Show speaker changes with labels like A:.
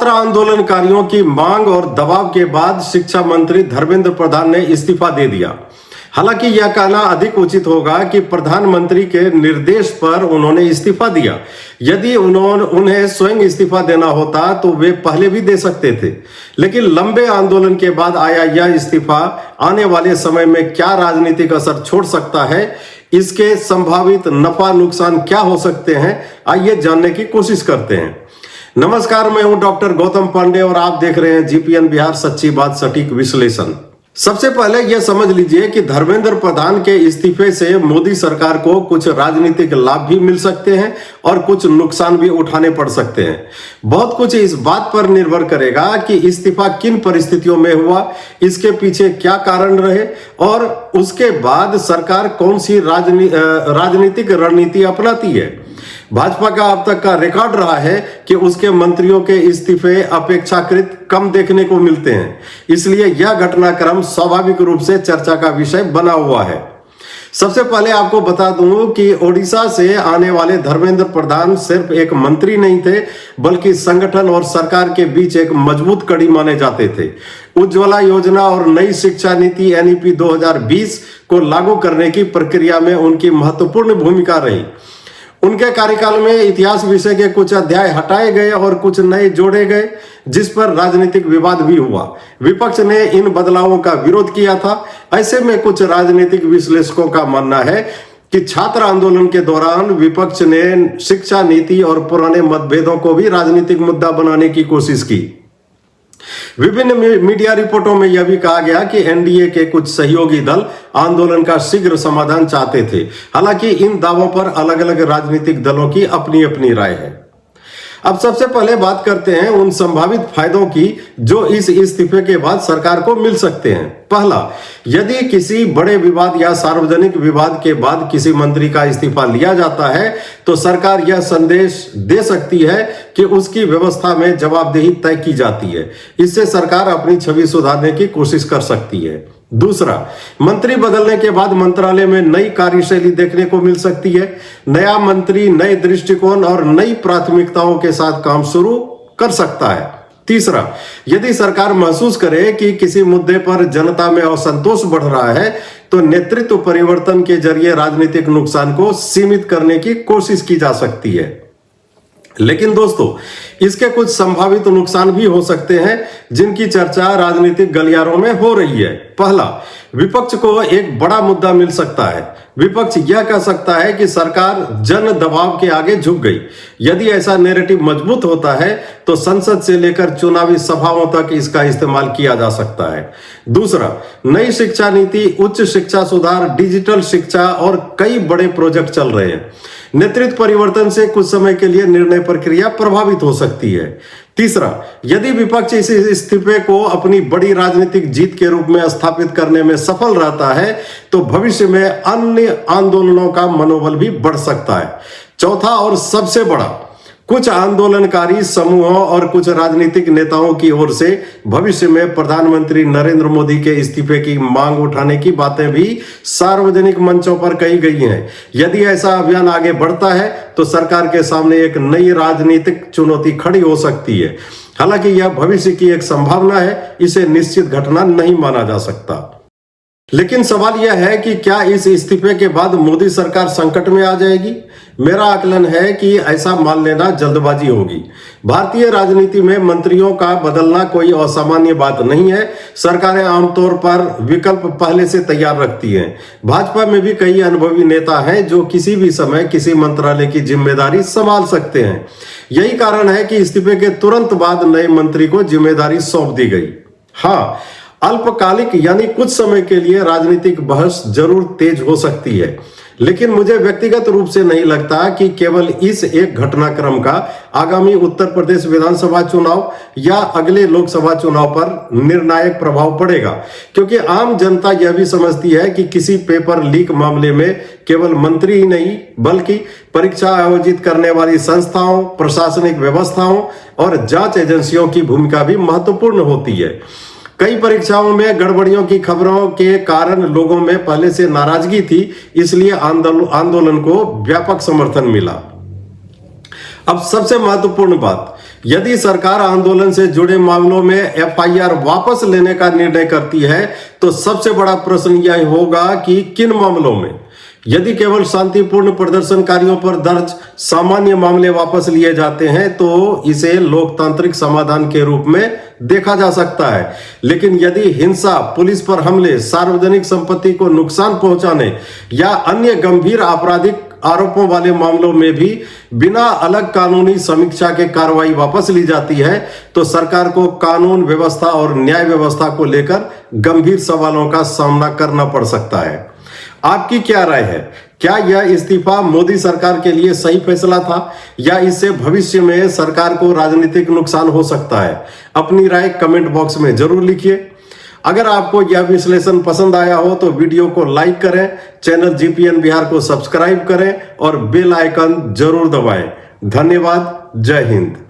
A: छात्र आंदोलनकारियों की मांग और दबाव के बाद शिक्षा मंत्री धर्मेंद्र प्रधान ने इस्तीफा दे दिया। हालांकि यह कहना अधिक उचित होगा कि प्रधानमंत्री के निर्देश पर उन्होंने इस्तीफा दिया। यदि उन्हें स्वयं इस्तीफा देना होता तो वे पहले भी दे सकते थे, लेकिन लंबे आंदोलन के बाद आया यह इस्तीफा आने वाले समय में क्या राजनीतिक असर छोड़ सकता है, इसके संभावित नफा नुकसान क्या हो सकते हैं, आइए जानने की कोशिश करते हैं। नमस्कार, मैं हूं डॉक्टर गौतम पांडे और आप देख रहे हैं जीपीएन बिहार, सच्ची बात सटीक विश्लेषण। सबसे पहले यह समझ लीजिए कि धर्मेंद्र प्रधान के इस्तीफे से मोदी सरकार को कुछ राजनीतिक लाभ भी मिल सकते हैं और कुछ नुकसान भी उठाने पड़ सकते हैं। बहुत कुछ इस बात पर निर्भर करेगा कि इस्तीफा किन परिस्थितियों में हुआ, इसके पीछे क्या कारण रहे और उसके बाद सरकार कौन सी राजनीतिक रणनीति अपनाती है। भाजपा का अब तक का रिकॉर्ड रहा है कि उसके मंत्रियों के इस्तीफे अपेक्षाकृत कम देखने को मिलते हैं, इसलिए यह घटनाक्रम स्वाभाविक रूप से चर्चा का विषय बना हुआ है। सबसे पहले आपको बता दूं कि ओडिशा से आने वाले धर्मेंद्र प्रधान सिर्फ एक मंत्री नहीं थे, बल्कि संगठन और सरकार के बीच एक मजबूत कड़ी माने जाते थे। उज्ज्वला योजना और नई शिक्षा नीति एनईपी 2020 को लागू करने की प्रक्रिया में उनकी महत्वपूर्ण भूमिका रही। उनके कार्यकाल में इतिहास विषय के कुछ अध्याय हटाए गए और कुछ नए जोड़े गए, जिस पर राजनीतिक विवाद भी हुआ। विपक्ष ने इन बदलावों का विरोध किया था। ऐसे में कुछ राजनीतिक विश्लेषकों का मानना है कि छात्र आंदोलन के दौरान विपक्ष ने शिक्षा नीति और पुराने मतभेदों को भी राजनीतिक मुद्दा बनाने की कोशिश की। विभिन्न मीडिया रिपोर्टों में यह भी कहा गया कि एनडीए के कुछ सहयोगी दल आंदोलन का शीघ्र समाधान चाहते थे। हालांकि इन दावों पर अलग अलग राजनीतिक दलों की अपनी अपनी राय है। अब सबसे पहले बात करते हैं उन संभावित फायदों की जो इस इस्तीफे के बाद सरकार को मिल सकते हैं। पहला, यदि किसी बड़े विवाद या सार्वजनिक विवाद के बाद किसी मंत्री का इस्तीफा लिया जाता है तो सरकार यह संदेश दे सकती है कि उसकी व्यवस्था में जवाबदेही तय की जाती है। इससे सरकार अपनी छवि सुधारने की कोशिश कर सकती है। दूसरा, मंत्री बदलने के बाद मंत्रालय में नई कार्यशैली देखने को मिल सकती है। नया मंत्री नए दृष्टिकोण और नई प्राथमिकताओं के साथ काम शुरू कर सकता है। तीसरा, यदि सरकार महसूस करे कि किसी मुद्दे पर जनता में असंतोष बढ़ रहा है तो नेतृत्व परिवर्तन के जरिए राजनीतिक नुकसान को सीमित करने की कोशिश की जा सकती है। लेकिन दोस्तों, इसके कुछ संभावित नुकसान भी हो सकते हैं जिनकी चर्चा राजनीतिक गलियारों में हो रही है। पहला, विपक्ष को एक बड़ा मुद्दा मिल सकता है। विपक्ष यह कह सकता है कि सरकार जन दबाव के आगे झुक गई। यदि ऐसा नैरेटिव मजबूत होता है तो संसद से लेकर चुनावी सभाओं तक इसका इस्तेमाल किया जा सकता है। दूसरा, नई शिक्षा नीति, उच्च शिक्षा सुधार, डिजिटल शिक्षा और कई बड़े प्रोजेक्ट चल रहे हैं। नेतृत्व परिवर्तन से कुछ समय के लिए निर्णय प्रक्रिया प्रभावित हो सकती है। तीसरा, यदि विपक्ष इस इस्तीफे को अपनी बड़ी राजनीतिक जीत के रूप में स्थापित करने में सफल रहता है तो भविष्य में अन्य आंदोलनों का मनोबल भी बढ़ सकता है। चौथा और सबसे बड़ा, कुछ आंदोलनकारी समूहों और कुछ राजनीतिक नेताओं की ओर से भविष्य में प्रधानमंत्री नरेंद्र मोदी के इस्तीफे की मांग उठाने की बातें भी सार्वजनिक मंचों पर कही गई हैं। यदि ऐसा अभियान आगे बढ़ता है तो सरकार के सामने एक नई राजनीतिक चुनौती खड़ी हो सकती है। हालांकि यह भविष्य की एक संभावना है, इसे निश्चित घटना नहीं माना जा सकता। लेकिन सवाल यह है कि क्या इस इस्तीफे के बाद मोदी सरकार संकट में आ जाएगी? मेरा आकलन है कि ऐसा मान लेना जल्दबाजी होगी। भारतीय राजनीति में मंत्रियों का बदलना कोई असामान्य बात नहीं है। सरकारें आमतौर पर विकल्प पहले से तैयार रखती हैं। भाजपा में भी कई अनुभवी नेता हैं जो किसी भी समय किसी मंत्रालय की जिम्मेदारी संभाल सकते हैं। यही कारण है कि इस्तीफे के तुरंत बाद नए मंत्री को जिम्मेदारी सौंप दी गई। हाँ, अल्पकालिक यानी कुछ समय के लिए राजनीतिक बहस जरूर तेज हो सकती है, लेकिन मुझे व्यक्तिगत रूप से नहीं लगता कि केवल इस एक घटनाक्रम का आगामी उत्तर प्रदेश विधानसभा चुनाव या अगले लोकसभा चुनाव पर निर्णायक प्रभाव पड़ेगा, क्योंकि आम जनता यह भी समझती है कि किसी पेपर लीक मामले में केवल मंत्री ही नहीं बल्कि परीक्षा आयोजित करने वाली संस्थाओं, प्रशासनिक व्यवस्थाओं और जांच एजेंसियों की भूमिका भी महत्वपूर्ण होती है। कई परीक्षाओं में गड़बड़ियों की खबरों के कारण लोगों में पहले से नाराजगी थी, इसलिए आंदोलन को व्यापक समर्थन मिला। अब सबसे महत्वपूर्ण बात, यदि सरकार आंदोलन से जुड़े मामलों में एफआईआर वापस लेने का निर्णय करती है तो सबसे बड़ा प्रश्न यह होगा कि किन मामलों में। यदि केवल शांतिपूर्ण प्रदर्शनकारियों पर दर्ज सामान्य मामले वापस लिए जाते हैं तो इसे लोकतांत्रिक समाधान के रूप में देखा जा सकता है, लेकिन यदि हिंसा, पुलिस पर हमले, सार्वजनिक संपत्ति को नुकसान पहुंचाने या अन्य गंभीर आपराधिक आरोपों वाले मामलों में भी बिना अलग कानूनी समीक्षा के कार्रवाई वापस ली जाती है तो सरकार को कानून व्यवस्था और न्याय व्यवस्था को लेकर गंभीर सवालों का सामना करना पड़ सकता है। आपकी क्या राय है? क्या यह इस्तीफा मोदी सरकार के लिए सही फैसला था या इससे भविष्य में सरकार को राजनीतिक नुकसान हो सकता है? अपनी राय कमेंट बॉक्स में जरूर लिखिए। अगर आपको यह विश्लेषण पसंद आया हो तो वीडियो को लाइक करें, चैनल जीपीएन बिहार को सब्सक्राइब करें और बेल आइकन जरूर दबाएं। धन्यवाद। जय हिंद।